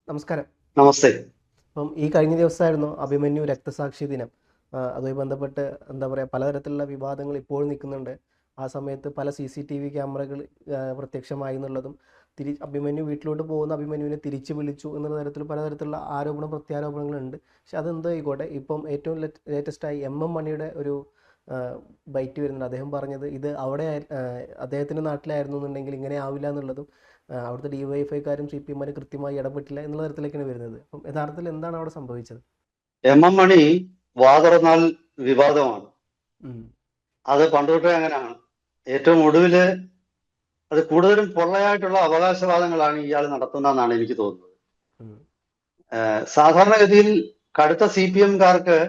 നമസ്കാരം. നമസ്തേ. അപ്പം ഈ കഴിഞ്ഞ ദിവസമായിരുന്നു അഭിമന്യു രക്തസാക്ഷി ദിനം. അതുമായി ബന്ധപ്പെട്ട് എന്താ പറയുക, പലതരത്തിലുള്ള വിവാദങ്ങൾ ഇപ്പോഴും നിൽക്കുന്നുണ്ട്. ആ സമയത്ത് പല CCTV ക്യാമറകൾ പ്രത്യക്ഷമായി എന്നുള്ളതും, അഭിമന്യു വീട്ടിലോട്ട് പോകുന്ന അഭിമന്യുവിനെ തിരിച്ചു വിളിച്ചു എന്നുള്ള തരത്തിൽ പലതരത്തിലുള്ള പ്രത്യാരോപണങ്ങളുണ്ട്. പക്ഷെ അതെന്തോ ആയിക്കോട്ടെ, ഇപ്പം ഏറ്റവും ലേറ്റസ്റ്റായി MM മണിയുടെ ഒരു ബൈറ്റ് വരുന്നുണ്ട്. അദ്ദേഹം പറഞ്ഞത് ഇത് അവിടെ അദ്ദേഹത്തിൻ്റെ നാട്ടിലായിരുന്നു എന്നുണ്ടെങ്കിൽ ഇങ്ങനെ ആവില്ല എന്നുള്ളതും, അവിടുത്തെ DYFIക്കാരും CPM കൃത്യമായി ഇടപെട്ടില്ല എന്നുള്ള തരത്തിലേക്കാണ് വരുന്നത്. അപ്പം യഥാർത്ഥത്തിൽ എന്താണ് അവിടെ സംഭവിച്ചത്? MM മണി വാതുറന്നാൽ വിവാദമാണ്. അത് പണ്ടുതൊട്ടേ അങ്ങനെയാണ്. ഏറ്റവും ഒടുവില് അത് കൂടുതലും പൊള്ളയായിട്ടുള്ള അവകാശവാദങ്ങളാണ് ഇയാൾ നടത്തുന്നതെന്നാണ് എനിക്ക് തോന്നുന്നത്. സാധാരണഗതിയിൽ കടുത്ത CPMകാർക്ക്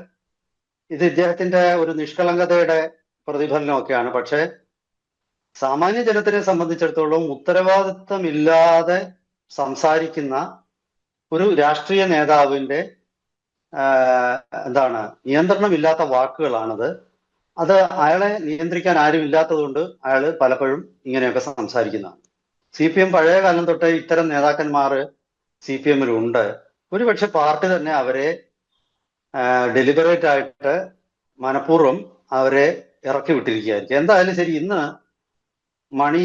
ഇത് ഇദ്ദേഹത്തിന്റെ ഒരു നിഷ്കളങ്കതയുടെ പ്രതിഫലനമൊക്കെയാണ്. പക്ഷെ സാമാന്യ ജനത്തിനെ സംബന്ധിച്ചിടത്തോളം ഉത്തരവാദിത്തമില്ലാതെ സംസാരിക്കുന്ന ഒരു രാഷ്ട്രീയ നേതാവിന്റെ നിയന്ത്രണമില്ലാത്ത വാക്കുകളാണത്. അത് അയാളെ നിയന്ത്രിക്കാൻ ആരും ഇല്ലാത്തതുകൊണ്ട് അയാൾ പലപ്പോഴും ഇങ്ങനെയൊക്കെ സംസാരിക്കുന്നതാണ്. CPM പഴയ കാലം തൊട്ടേ ഇത്തരം നേതാക്കന്മാർ CPMലുണ്ട്. ഒരുപക്ഷെ പാർട്ടി തന്നെ അവരെ ഡെലിബറേറ്റ് ആയിട്ട് മനഃപൂർവ്വം അവരെ ഇറക്കി വിട്ടിരിക്കുകയായിരിക്കും. എന്തായാലും ശരി, ഇന്ന് മണി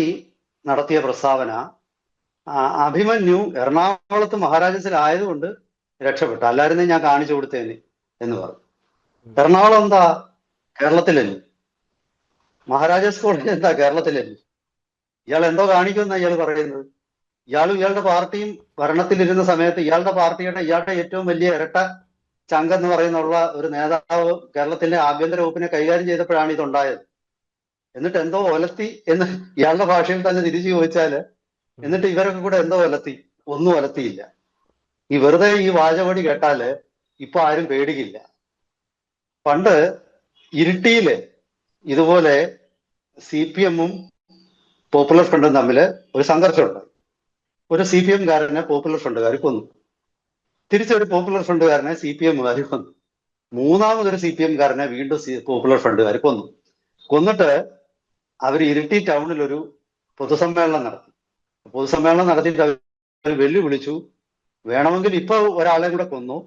നടത്തിയ പ്രസ്താവന, അഭിമന്യു എറണാകുളത്ത് മഹാരാജാസിലായതുകൊണ്ട് രക്ഷപ്പെട്ടു, അല്ലായിരുന്നേ ഞാൻ കാണിച്ചു കൊടുത്തേന് എന്ന് പറഞ്ഞു. എറണാകുളം എന്താ കേരളത്തിലല്ലേ? മഹാരാജാസ് കോളേജ് എന്താ കേരളത്തിലല്ലേ? ഇയാൾ എന്തോ കാണിക്കുമെന്നാണ് ഇയാൾ പറയുന്നത്. ഇയാളും ഇയാളുടെ പാർട്ടിയും ഭരണത്തിലിരുന്ന സമയത്ത് ഇയാളുടെ ഏറ്റവും വലിയ ഇരട്ട ചങ്കെന്ന് പറയുന്നുള്ള ഒരു നേതാവ് കേരളത്തിന്റെ ആഭ്യന്തര വകുപ്പിനെ കൈകാര്യം ചെയ്തപ്പോഴാണ് ഇതുണ്ടായത്. എന്നിട്ട് എന്തോ ഒലത്തി എന്ന് ഇയാളുടെ ഭാഷയിൽ തന്നെ തിരിച്ചു ചോദിച്ചാല്, എന്നിട്ട് ഇവരൊക്കെ കൂടെ എന്തോ ഒലത്തി? ഒന്നും ഒലത്തിയില്ല. ഈ വെറുതെ ഈ വാചകമടി കേട്ടാല് ഇപ്പൊ ആരും പേടിക്കില്ല. പണ്ട് ഇരിട്ടിയില് ഇതുപോലെ CPMഉം പോപ്പുലർ ഫ്രണ്ടും തമ്മിൽ ഒരു സംഘർഷമുണ്ടായി. ഒരു CPMകാരനെ പോപ്പുലർ ഫ്രണ്ടുകാർ കൊന്നു. തിരിച്ചൊരു പോപ്പുലർ ഫ്രണ്ടുകാരനെ CPMകാർ കൊന്നു. മൂന്നാമതൊരു CPMകാരനെ വീണ്ടും പോപ്പുലർ ഫ്രണ്ടുകാർ കൊന്നു. കൊന്നിട്ട് അവർ ഇരിട്ടി ടൗണിൽ ഒരു പൊതുസമ്മേളനം നടത്തി. പൊതുസമ്മേളനം നടത്തിയിട്ട് അവർ വെല്ലുവിളിച്ചു, വേണമെങ്കിൽ ഇപ്പൊ ഒരാളെ കൂടെ കൊന്നു,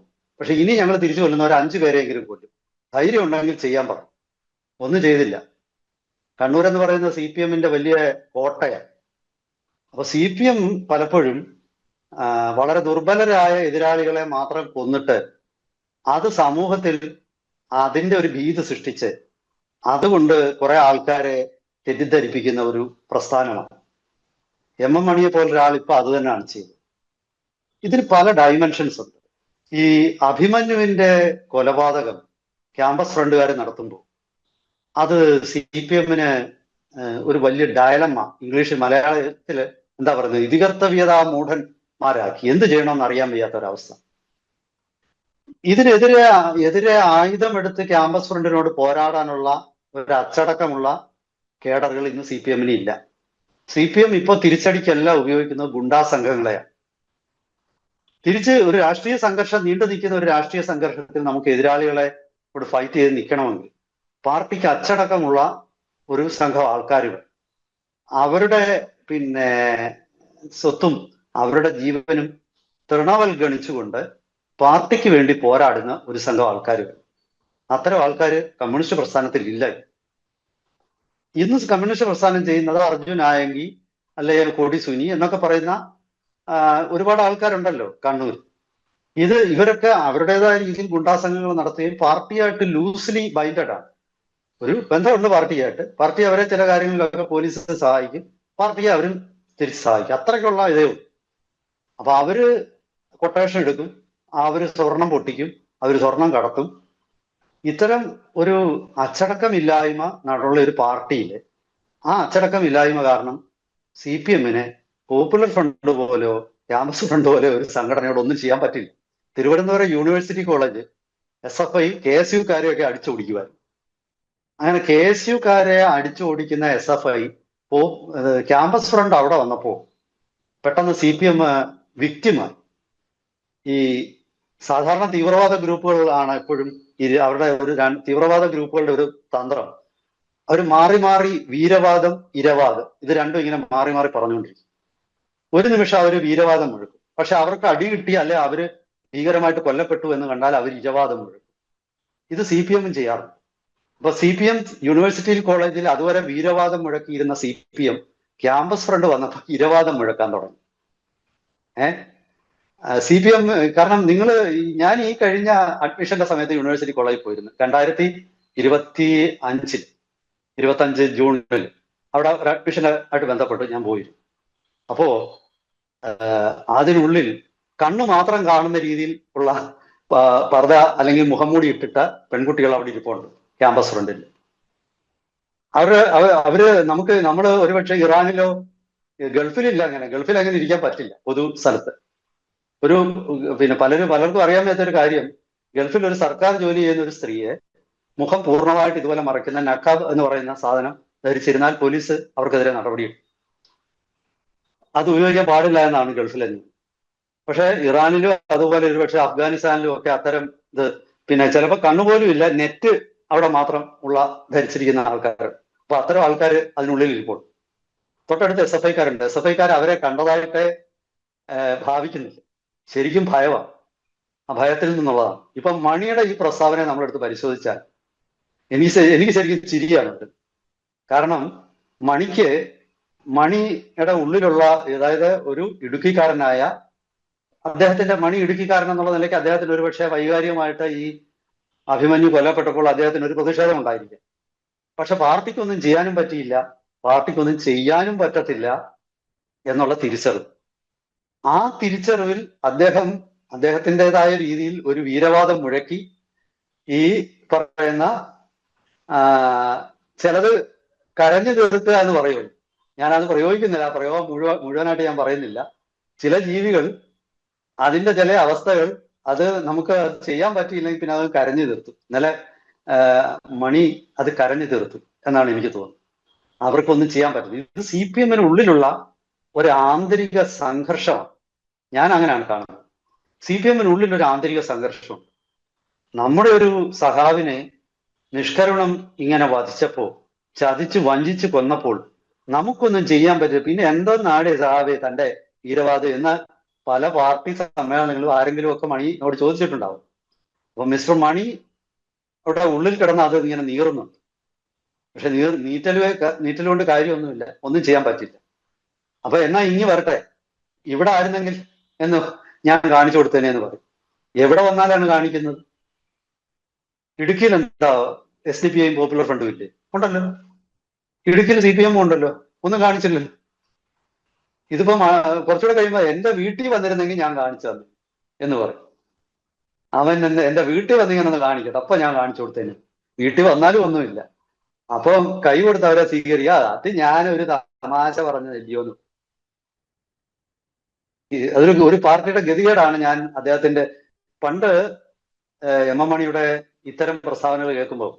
പക്ഷെ ഇനി ഞങ്ങൾ തിരിച്ചു കൊല്ലുന്ന ഒരു 5 പേരെയെങ്കിലും കൊല്ലും, ധൈര്യം ഉണ്ടെങ്കിൽ ചെയ്യാൻ പറഞ്ഞു. ഒന്നും ചെയ്തില്ല. കണ്ണൂർ എന്ന് പറയുന്നത് CPMന്റെ വലിയ കോട്ടയാണ്. അപ്പൊ CPM പലപ്പോഴും വളരെ ദുർബലരായ എതിരാളികളെ മാത്രം കൊന്നിട്ട് അത് സമൂഹത്തിൽ അതിന്റെ ഒരു ഭീതി സൃഷ്ടിച്ച് അതുകൊണ്ട് കുറെ ആൾക്കാരെ തെറ്റിദ്ധരിപ്പിക്കുന്ന ഒരു പ്രസ്ഥാനമാണ്. MM മണിയെ പോലൊരാൾ ഇപ്പൊ അത് തന്നെയാണ് ചെയ്തത്. ഇതിന് പല ഡൈമെൻഷൻസ് ഉണ്ട്. ഈ അഭിമന്യുവിന്റെ കൊലപാതകം ക്യാമ്പസ് ഫ്രണ്ടുകാർ നടത്തുമ്പോൾ അത് CPMന് ഒരു വലിയ ഡയലമ്മ, മലയാളത്തിൽ എന്താ പറയുന്നത്, ഇതികർത്തവ്യതാ മൂഢന്മാരാക്കി. എന്ത് ചെയ്യണമെന്ന് അറിയാൻ വയ്യാത്തൊരവസ്ഥ. ഇതിനെതിരെ ആയുധമെടുത്ത് ക്യാമ്പസ് ഫ്രണ്ടിനോട് പോരാടാനുള്ള ഒരു അച്ചടക്കമുള്ള കേഡറുകൾ ഇന്ന് CPMന് ഇല്ല. CPM ഇപ്പോൾ തിരിച്ചടിക്കല്ല ഉപയോഗിക്കുന്നത് ഗുണ്ടാ സംഘങ്ങളെയാണ്. തിരിച്ച് ഒരു രാഷ്ട്രീയ സംഘർഷം, നീണ്ടു നിൽക്കുന്ന ഒരു രാഷ്ട്രീയ സംഘർഷത്തിൽ നമുക്ക് എതിരാളികളെ ഫൈറ്റ് ചെയ്ത് നിൽക്കണമെങ്കിൽ പാർട്ടിക്ക് അച്ചടക്കമുള്ള ഒരു സംഘം ആൾക്കാരുകൾ, അവരുടെ സ്വത്തും അവരുടെ ജീവനും തൃണവൽഗണിച്ചുകൊണ്ട് പാർട്ടിക്ക് വേണ്ടി പോരാടുന്ന ഒരു സംഘം ആൾക്കാരുകൾ. അത്തരം ആൾക്കാർ കമ്മ്യൂണിസ്റ്റ് പ്രസ്ഥാനത്തിൽ ഇല്ല. ഇന്ന് കമ്മ്യൂണിസ്റ്റ് പ്രസ്ഥാനം ചെയ്യുന്നത് അർജുൻ ആയങ്കി അല്ലെങ്കിൽ കൊടി സുനി എന്നൊക്കെ പറയുന്ന ഒരുപാട് ആൾക്കാരുണ്ടല്ലോ കണ്ണൂർ. ഇവരൊക്കെ അവരുടേതായ രീതിയിൽ ഗുണ്ടാസംഘങ്ങൾ നടത്തുകയും പാർട്ടിയായിട്ട് ലൂസ്ലി ബൈൻഡഡ് ആണ്. ഒരു ബന്ധമുണ്ട് പാർട്ടിയായിട്ട്. പാർട്ടി അവരെ ചില കാര്യങ്ങളിലൊക്കെ പോലീസ് സഹായിക്കും, പാർട്ടിയെ അവരും തിരിച്ച് സഹായിക്കും. അത്രയ്ക്കുള്ള ഇതേ ഉള്ളൂ. അപ്പൊ അവര് കൊട്ടേഷൻ എടുക്കും, അവര് സ്വർണം പൊട്ടിക്കും, അവര് സ്വർണം കടത്തും. ഇത്തരം ഒരു അച്ചടക്കമില്ലായ്മ നടന്നുള്ള ഒരു പാർട്ടിയില് ആ അച്ചടക്കമില്ലായ്മ കാരണം CPMനെ പോപ്പുലർ ഫ്രണ്ട് പോലെയോ ക്യാമ്പസ് ഫ്രണ്ട് പോലെയോ ഒരു സംഘടനയോട് ഒന്നും ചെയ്യാൻ പറ്റില്ല. തിരുവനന്തപുരം യൂണിവേഴ്സിറ്റി കോളേജ് SFI KSUക്കാരെയൊക്കെ അടിച്ചു ഓടിക്കുവാൻ. അങ്ങനെ KSUക്കാരെ അടിച്ചു ഓടിക്കുന്ന SFI ക്യാമ്പസ് ഫ്രണ്ട് അവിടെ വന്നപ്പോ പെട്ടെന്ന് CPM വിക്റ്റിമായി. ഈ സാധാരണ തീവ്രവാദ ഗ്രൂപ്പുകളാണ് എപ്പോഴും അവരുടെ ഒരു തീവ്രവാദ ഗ്രൂപ്പുകളുടെ ഒരു തന്ത്രം, അവർ മാറി മാറി വീരവാദം, ഇരവാദം, ഇത് രണ്ടും ഇങ്ങനെ മാറി മാറി പറഞ്ഞുകൊണ്ടിരിക്കും. ഒരു നിമിഷം അവർ വീരവാദം മുഴക്കും, പക്ഷെ അവർക്ക് അടി കിട്ടി അല്ലെ അവര് ഭീകരമായിട്ട് കൊല്ലപ്പെട്ടു എന്ന് കണ്ടാൽ അവർ ഇരവാദം മുഴക്കും. ഇത് CPM ചെയ്യാറുണ്ട്. അപ്പൊ CPM യൂണിവേഴ്സിറ്റി കോളേജിൽ അതുവരെ വീരവാദം മുഴക്കിയിരുന്ന CPM ക്യാമ്പസ് ഫ്രണ്ട് വന്നപ്പോൾ ഇരവാദം മുഴക്കാൻ തുടങ്ങി. CPM കാരണം ഞാൻ ഈ കഴിഞ്ഞ അഡ്മിഷന്റെ സമയത്ത് യൂണിവേഴ്സിറ്റി കോളേജിൽ പോയിരുന്നു 2025 ജൂണിൽ. അവിടെ ഒരു അഡ്മിഷനായിട്ട് ബന്ധപ്പെട്ട് ഞാൻ പോയിരുന്നു. അപ്പോ അതിനുള്ളിൽ കണ്ണു മാത്രം കാണുന്ന രീതിയിൽ ഉള്ള പർദ്ദ അല്ലെങ്കിൽ മുഖംമൂടി ഇട്ടിട്ട പെൺകുട്ടികൾ അവിടെ ഇരിപ്പുണ്ട് ക്യാമ്പസ് ഫ്രണ്ടിൽ. അവര് നമ്മൾ ഒരുപക്ഷെ ഇറാനിലോ ഗൾഫിലില്ല അങ്ങനെ. ഗൾഫിൽ അങ്ങനെ ഇരിക്കാൻ പറ്റില്ല പൊതു സ്ഥലത്ത്. പിന്നെ പലർക്കും അറിയാൻ മേത്തൊരു കാര്യം, ഗൾഫിൽ ഒരു സർക്കാർ ജോലി ചെയ്യുന്ന ഒരു സ്ത്രീയെ മുഖം പൂർണ്ണമായിട്ട് ഇതുപോലെ മറയ്ക്കുന്ന നഖാബ് എന്ന് പറയുന്ന സാധനം ധരിച്ചിരുന്നാൽ പോലീസ് അവർക്കെതിരെ നടപടിയെടുക്കും. അത് ഉപയോഗിക്കാൻ പാടില്ല എന്നാണ് ഗൾഫിലെന്ന്. പക്ഷെ ഇറാനിലും അതുപോലെ ഒരുപക്ഷെ അഫ്ഗാനിസ്ഥാനിലും ഒക്കെ അത്തരം ഇത് പിന്നെ ചിലപ്പോൾ കണ്ണുപോലും ഇല്ല, നെറ്റ് അവിടെ മാത്രം ധരിച്ചിരിക്കുന്ന ആൾക്കാർ. അപ്പൊ അത്തരം ആൾക്കാർ അതിനുള്ളിൽ ഇപ്പോൾ തൊട്ടടുത്ത് SFIക്കാരുണ്ട്. SFIക്കാർ അവരെ കണ്ടതായിട്ട് ഭാവിക്കുന്നില്ല. ശരിക്കും ഭയമാണ്. ആ ഭയത്തിൽ നിന്നുള്ളതാണ്. ഇപ്പൊ മണിയുടെ ഈ പ്രസ്താവന നമ്മളെടുത്ത് പരിശോധിച്ചാൽ എനിക്ക് ശരിക്കും ചിരിയാണുണ്ട്. കാരണം മണിയുടെ ഉള്ളിലുള്ള, അതായത് ഒരു ഇടുക്കിക്കാരനായ അദ്ദേഹത്തിന്റെ ഇടുക്കിക്കാരൻ എന്നുള്ള നിലയ്ക്ക് അദ്ദേഹത്തിന് ഒരുപക്ഷെ വൈകാരികമായിട്ട് ഈ അഭിമന്യു കൊല്ലപ്പെട്ടപ്പോൾ അദ്ദേഹത്തിന് ഒരു പ്രതിഷേധം ഉണ്ടായിരിക്കും. പക്ഷെ പാർട്ടിക്കൊന്നും ചെയ്യാനും പറ്റിയില്ല, പാർട്ടിക്കൊന്നും ചെയ്യാനും പറ്റത്തില്ല എന്നുള്ള തിരിച്ചറിവ്. ആ തിരിച്ചറിവിൽ അദ്ദേഹത്തിൻ്റെതായ രീതിയിൽ ഒരു വീരവാദം മുഴക്കി ഈ പറയുന്ന ചിലത് കരഞ്ഞു തീർക്കുക എന്ന് പറയുള്ളൂ. ഞാനത് പ്രയോഗിക്കുന്നില്ല, ആ പ്രയോഗം മുഴുവനായിട്ട് ഞാൻ പറയുന്നില്ല. ചില ജീവികൾ അതിന്റെ ചില അവസ്ഥകൾ അത് നമുക്ക് ചെയ്യാൻ പറ്റിയില്ലെങ്കിൽ പിന്നെ അത് കരഞ്ഞു തീർത്തു. ഇന്നലെ മണി അത് കരഞ്ഞു തീർത്തു എന്നാണ് എനിക്ക് തോന്നുന്നത്. അവർക്കൊന്നും ചെയ്യാൻ പറ്റില്ല. ഇത് CPM ഉള്ളിലുള്ള ഒരു ആന്തരിക സംഘർഷമാണ്. ഞാൻ അങ്ങനെയാണ് കാണുന്നത്. CPM ഉള്ളിൽ ഒരു ആന്തരിക സംഘർഷം. നമ്മുടെ ഒരു സഖാവിനെ നിഷ്കരുണം ഇങ്ങനെ വധിച്ചപ്പോൾ, ചതിച്ച് വഞ്ചിച്ച് കൊന്നപ്പോൾ നമുക്കൊന്നും ചെയ്യാൻ പറ്റില്ല. പിന്നെ എന്തെന്നാണ് സഖാവെ തന്റെ വീരവാദം എന്ന പല പാർട്ടി സമ്മേളനങ്ങളും ആരെങ്കിലും ഒക്കെ മണിയോട് ചോദിച്ചിട്ടുണ്ടാവും. അപ്പൊ മിസ്റ്റർ മണി അവിടെ ഉള്ളിൽ കിടന്ന് അത് ഇങ്ങനെ നീറുന്നുണ്ട്. പക്ഷെ നീറ്റലുകൊണ്ട് കാര്യമൊന്നുമില്ല, ഒന്നും ചെയ്യാൻ പറ്റില്ല. അപ്പൊ എന്നാ ഇനി വരട്ടെ, ഇവിടെ ആയിരുന്നെങ്കിൽ എന്ന് ഞാൻ കാണിച്ചു കൊടുത്തേനെ എന്ന് പറയും. എവിടെ വന്നാലാണ് കാണിക്കുന്നത്? ഇടുക്കിയിൽ എന്താ SDPI പോപ്പുലർ ഫ്രണ്ടും ഇല്ലേ? ഉണ്ടല്ലോ. ഇടുക്കിയിൽ CPM ഉണ്ടല്ലോ, ഒന്നും കാണിച്ചില്ലല്ലോ. ഇതിപ്പം കുറച്ചുകൂടെ കഴിയുമ്പോൾ എന്റെ വീട്ടിൽ വന്നിരുന്നെങ്കിൽ ഞാൻ കാണിച്ചു തന്നു എന്ന് പറയും. അവൻ എന്റെ വീട്ടിൽ വന്നിങ്ങനെ ഒന്ന് കാണിക്കട്ടെ, അപ്പൊ ഞാൻ കാണിച്ചു കൊടുത്തേന്. വീട്ടിൽ വന്നാലും ഒന്നുമില്ല. അപ്പൊ കൈ കൊടുത്ത് അവരെ സ്വീകരിക്കുക. അത് ഞാനൊരു തമാശ പറഞ്ഞതില്ലയോന്ന്. ഒരു പാർട്ടിയുടെ ഗതികേടാണ്. ഞാൻ അദ്ദേഹത്തിന്റെ പണ്ട് MM മണിയുടെ ഇത്തരം പ്രസ്താവനകൾ കേൾക്കുമ്പോൾ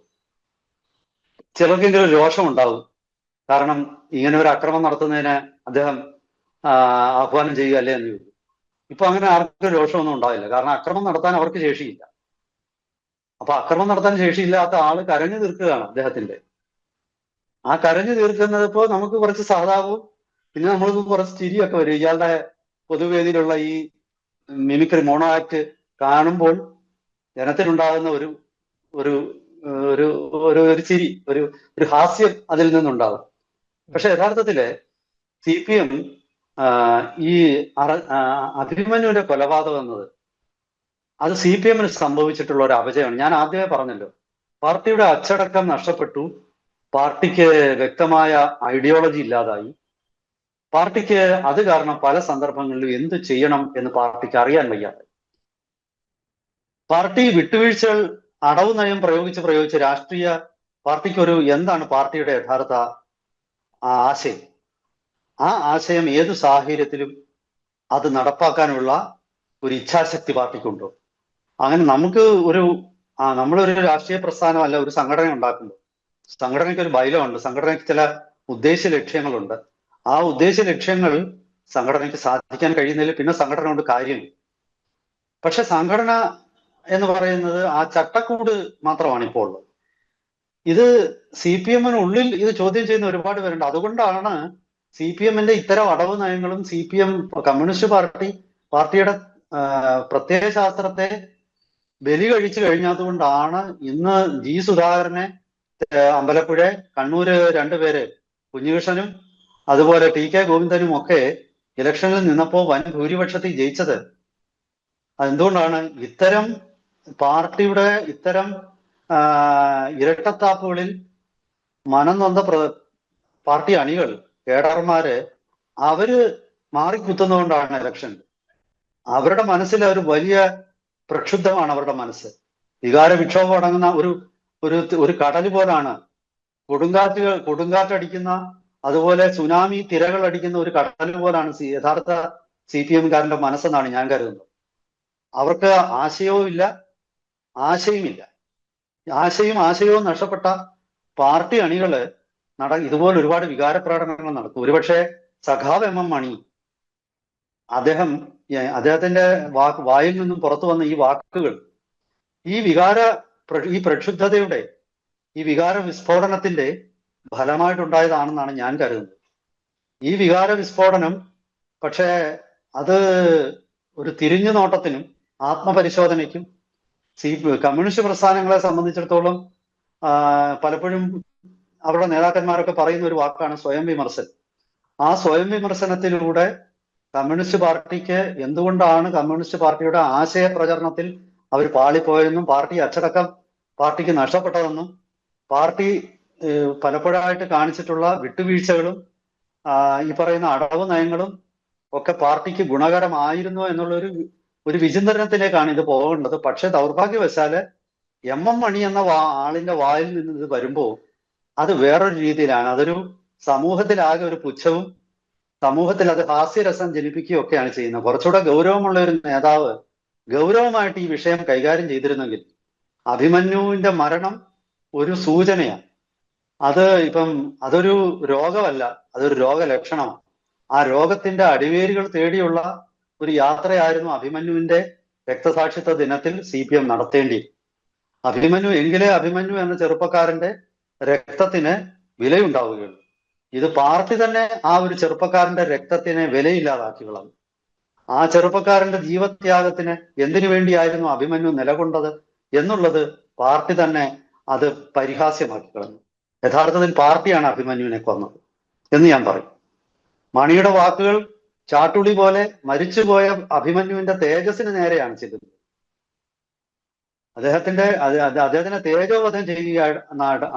ചിലർക്കെങ്കിലും രോഷം ഉണ്ടാവും. കാരണം ഇങ്ങനെ ഒരു അക്രമം നടത്തുന്നതിന് അദ്ദേഹം ആഹ്വാനം ചെയ്യുക അല്ലേ എന്ന് ചോദിച്ചു. ഇപ്പൊ അങ്ങനെ ആർക്കും രോഷമൊന്നും ഉണ്ടാവില്ല. കാരണം അക്രമം നടത്താൻ അവർക്ക് ശേഷിയില്ല. അപ്പൊ അക്രമം നടത്താൻ ശേഷിയില്ലാത്ത ആള് കരഞ്ഞു തീർക്കുകയാണ് അദ്ദേഹത്തിന്റെ. ആ കരഞ്ഞു തീർക്കുന്നത് ഇപ്പോൾ നമുക്ക് കുറച്ച് സഹതാപവും പിന്നെ നമ്മൾക്ക് കുറച്ച് ചിരിയൊക്കെ വരും. ഇയാളുടെ പൊതുവേദിയിലുള്ള ഈ മിമിക്രി മോണോ ആക്ട് കാണുമ്പോൾ ജനത്തിനുണ്ടാകുന്ന ഒരു ഒരു ഒരു ഒരു ചിരി, ഒരു ഹാസ്യം അതിൽ നിന്നുണ്ടാകും. പക്ഷെ യഥാർത്ഥത്തില് CPM ഈ അഭിമന്യുവിന്റെ കൊലപാതകം എന്നത് അത് CPM സംഭവിച്ചിട്ടുള്ള ഒരു അപജയമാണ്. ഞാൻ ആദ്യമേ പറഞ്ഞല്ലോ, പാർട്ടിയുടെ അച്ചടക്കം നഷ്ടപ്പെട്ടു, പാർട്ടിക്ക് വ്യക്തമായ ഐഡിയോളജി ഇല്ലാതായി, പാർട്ടിക്ക് അത് കാരണം പല സന്ദർഭങ്ങളിലും എന്ത് ചെയ്യണം എന്ന് പാർട്ടിക്ക് അറിയാൻ വയ്യാതെ, പാർട്ടി വിട്ടുവീഴ്ചകൾ അടവ് നയം പ്രയോഗിച്ച് രാഷ്ട്രീയ പാർട്ടിക്കൊരു എന്താണ് പാർട്ടിയുടെ യഥാർത്ഥ ആശയം, ആ ആശയം ഏതു സാഹചര്യത്തിലും അത് നടപ്പാക്കാനുള്ള ഒരു ഇച്ഛാശക്തി പാർട്ടിക്കുണ്ടോ? അങ്ങനെ നമുക്ക് നമ്മളൊരു രാഷ്ട്രീയ പ്രസ്ഥാനമല്ല, ഒരു സംഘടന ഉണ്ടാക്കുമ്പോൾ സംഘടനയ്ക്ക് ഒരു ബൈലോ ഉണ്ട്, സംഘടനയ്ക്ക് ചില ഉദ്ദേശ ലക്ഷ്യങ്ങളുണ്ട്. ആ ഉദ്ദേശ ലക്ഷ്യങ്ങൾ സംഘടനയ്ക്ക് സാധിക്കാൻ കഴിയുന്നതിൽ പിന്നെ സംഘടന കൊണ്ട് കാര്യമില്ല. പക്ഷെ സംഘടന എന്ന് പറയുന്നത് ആ ചട്ടക്കൂട് മാത്രമാണ് ഇപ്പോൾ ഉള്ളത്. ഇത് CPM ഉള്ളിൽ ഇത് ചോദ്യം ചെയ്യുന്ന ഒരുപാട് പേരുണ്ട്. അതുകൊണ്ടാണ് CPM ഇത്തരം അടവ് നയങ്ങളും CPM കമ്മ്യൂണിസ്റ്റ് പാർട്ടി പാർട്ടിയുടെ പ്രത്യയശാസ്ത്രത്തെ ബലി കഴിച്ചു കഴിഞ്ഞതുകൊണ്ടാണ് ഇന്ന് ജി സുധാകരനെ അമ്പലപ്പുഴ, കണ്ണൂര് രണ്ടുപേര് കുഞ്ഞികൃഷ്ണനും അതുപോലെ ടി കെ ഗോവിന്ദനും ഒക്കെ ഇലക്ഷനിൽ നിന്നപ്പോൾ വൻ ഭൂരിപക്ഷത്തിൽ ജയിച്ചത്. അതെന്തുകൊണ്ടാണ്? ഇത്തരം പാർട്ടിയുടെ ഇത്തരം ഇരട്ടത്താപ്പുകളിൽ മനം നൊന്ത പാർട്ടി അണികൾ, കേഡർമാര് അവര് മാറിക്കുത്തുന്നതുകൊണ്ടാണ് ഇലക്ഷൻ. അവരുടെ മനസ്സിൽ ഒരു വലിയ പ്രക്ഷുബ്ധമാണ് അവരുടെ മനസ്സ്. വികാര വിക്ഷോഭം അടങ്ങുന്ന ഒരു കടൽ പോലാണ്. കൊടുങ്കാറ്റടിക്കുന്ന, അതുപോലെ സുനാമി തിരകൾ അടിക്കുന്ന ഒരു കടൽ പോലാണ് യഥാർത്ഥ CPM-കാരന്റെ മനസ്സെന്നാണ് ഞാൻ കരുതുന്നത്. അവർക്ക് ആശയവുമില്ല, ആശയമില്ല. ആശയവും നഷ്ടപ്പെട്ട പാർട്ടി അണികള് ഇതുപോലെ ഒരുപാട് വികാര പ്രകടനങ്ങൾ നടത്തും. ഒരുപക്ഷെ സഖാവ് MM മണി അദ്ദേഹത്തിന്റെ വായിൽ നിന്നും പുറത്തു വന്ന ഈ വാക്കുകൾ ഈ പ്രക്ഷുബ്ധതയുടെ, ഈ വികാര വിസ്ഫോടനത്തിന്റെ ഫലമായിട്ടുണ്ടായതാണെന്നാണ് ഞാൻ കരുതുന്നത്. ഈ വികാര വിസ്ഫോടനം പക്ഷേ അത് ഒരു തിരിഞ്ഞു നോട്ടത്തിനും ആത്മപരിശോധനയ്ക്കും കമ്മ്യൂണിസ്റ്റ് പ്രസ്ഥാനങ്ങളെ സംബന്ധിച്ചിടത്തോളം പലപ്പോഴും അവരുടെ നേതാക്കന്മാരൊക്കെ പറയുന്ന ഒരു വാക്കാണ് സ്വയം വിമർശനം. ആ സ്വയം വിമർശനത്തിലൂടെ കമ്മ്യൂണിസ്റ്റ് പാർട്ടിക്ക് എന്തുകൊണ്ടാണ് കമ്മ്യൂണിസ്റ്റ് പാർട്ടിയുടെ ആശയ പ്രചരണത്തിൽ അവർ പാളിപ്പോയെന്നും പാർട്ടി അച്ചടക്കം പാർട്ടിക്ക് നഷ്ടപ്പെട്ടതെന്നും പാർട്ടി പലപ്പോഴായിട്ട് കാണിച്ചിട്ടുള്ള വിട്ടുവീഴ്ചകളും ഈ പറയുന്ന അടവ് നയങ്ങളും ഒക്കെ പാർട്ടിക്ക് ഗുണകരമായിരുന്നു എന്നുള്ള ഒരു വിചിന്തനത്തിലേക്കാണ് ഇത് പോകേണ്ടത്. പക്ഷെ ദൗർഭാഗ്യവശാല് MM മണി എന്ന ആളിന്റെ വായിൽ നിന്ന് ഇത് വരുമ്പോൾ അത് വേറൊരു രീതിയിലാണ്. അതൊരു സമൂഹത്തിലാകെ ഒരു പുച്ഛവും, സമൂഹത്തിൽ അത് ഹാസ്യരസം ജനിപ്പിക്കുകയും ഒക്കെയാണ് ചെയ്യുന്നത്. കുറച്ചുകൂടെ ഗൗരവമുള്ള ഒരു നേതാവ് ഗൗരവമായിട്ട് ഈ വിഷയം കൈകാര്യം ചെയ്തിരുന്നെങ്കിൽ, അഭിമന്യുവിന്റെ മരണം ഒരു സൂചനയാണ്. അതൊരു രോഗമല്ല, അതൊരു രോഗലക്ഷണമാണ്. ആ രോഗത്തിന്റെ അടിവേരുകൾ തേടിയുള്ള ഒരു യാത്രയായിരുന്നു അഭിമന്യുവിന്റെ രക്തസാക്ഷിത്വ ദിനത്തിൽ CPM നടത്തേണ്ടി. എങ്കിലേ അഭിമന്യു എന്ന ചെറുപ്പക്കാരന്റെ രക്തത്തിന് വിലയുണ്ടാവുകയുള്ളൂ. ഇത് പാർട്ടി തന്നെ ആ ഒരു ചെറുപ്പക്കാരന്റെ രക്തത്തിനെ വിലയില്ലാതാക്കി കളഞ്ഞു. ആ ചെറുപ്പക്കാരന്റെ ജീവത്യാഗത്തിന് എന്തിനു വേണ്ടിയായിരുന്നു അഭിമന്യു നിലകൊണ്ടത് എന്നുള്ളത് പാർട്ടി തന്നെ അത് പരിഹാസ്യമാക്കി കളഞ്ഞു. യഥാർത്ഥത്തിൽ പാർട്ടിയാണ് അഭിമന്യുവിനെ കൊന്നത് എന്ന് ഞാൻ പറയും. മണിയുടെ വാക്കുകൾ ചാട്ടുളി പോലെ മരിച്ചുപോയ അഭിമന്യുവിന്റെ തേജസ്സിന് നേരെയാണ് ചെയ്തത്. അദ്ദേഹത്തിനെ തേജോവധം ചെയ്യുക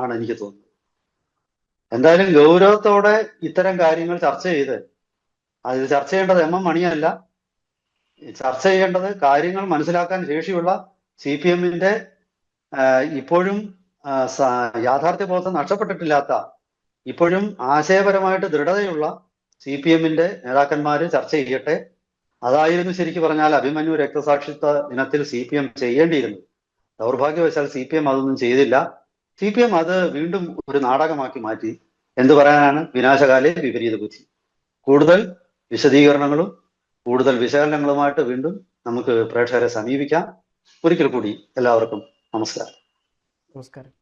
ആണ് എനിക്ക് തോന്നുന്നത്. എന്തായാലും ഗൗരവത്തോടെ ഇത്തരം കാര്യങ്ങൾ ചർച്ച ചെയ്ത്, അത് ചർച്ച ചെയ്യേണ്ടത് MM മണിയല്ല, ചർച്ച ചെയ്യേണ്ടത് കാര്യങ്ങൾ മനസ്സിലാക്കാൻ ശേഷിയുള്ള CPM-ന്റെ ഇപ്പോഴും യാഥാർത്ഥ്യബോധം നഷ്ടപ്പെട്ടിട്ടില്ലാത്ത, ഇപ്പോഴും ആശയപരമായിട്ട് ദൃഢതയുള്ള CPM-ന്റെ നേതാക്കന്മാര് ചർച്ച ചെയ്യട്ടെ. അതായിരുന്നു ശരിക്കും പറഞ്ഞാൽ അഭിമന്യു രക്തസാക്ഷിത്വ ദിനത്തിൽ CPM ചെയ്യേണ്ടിയിരുന്നു. ദൗർഭാഗ്യവശാൽ CPM അതൊന്നും ചെയ്തില്ല. CPM അത് വീണ്ടും ഒരു നാടകമാക്കി മാറ്റി. എന്തു പറയാനാണ്? വിനാശകാലേ വിപരീത ബുദ്ധി. കൂടുതൽ വിശദീകരണങ്ങളും കൂടുതൽ വിശകലനങ്ങളുമായിട്ട് വീണ്ടും നമുക്ക് പ്രേക്ഷകരെ സമീപിക്കാം. ഒരിക്കൽ കൂടി എല്ലാവർക്കും നമസ്കാരം. നമസ്കാരം.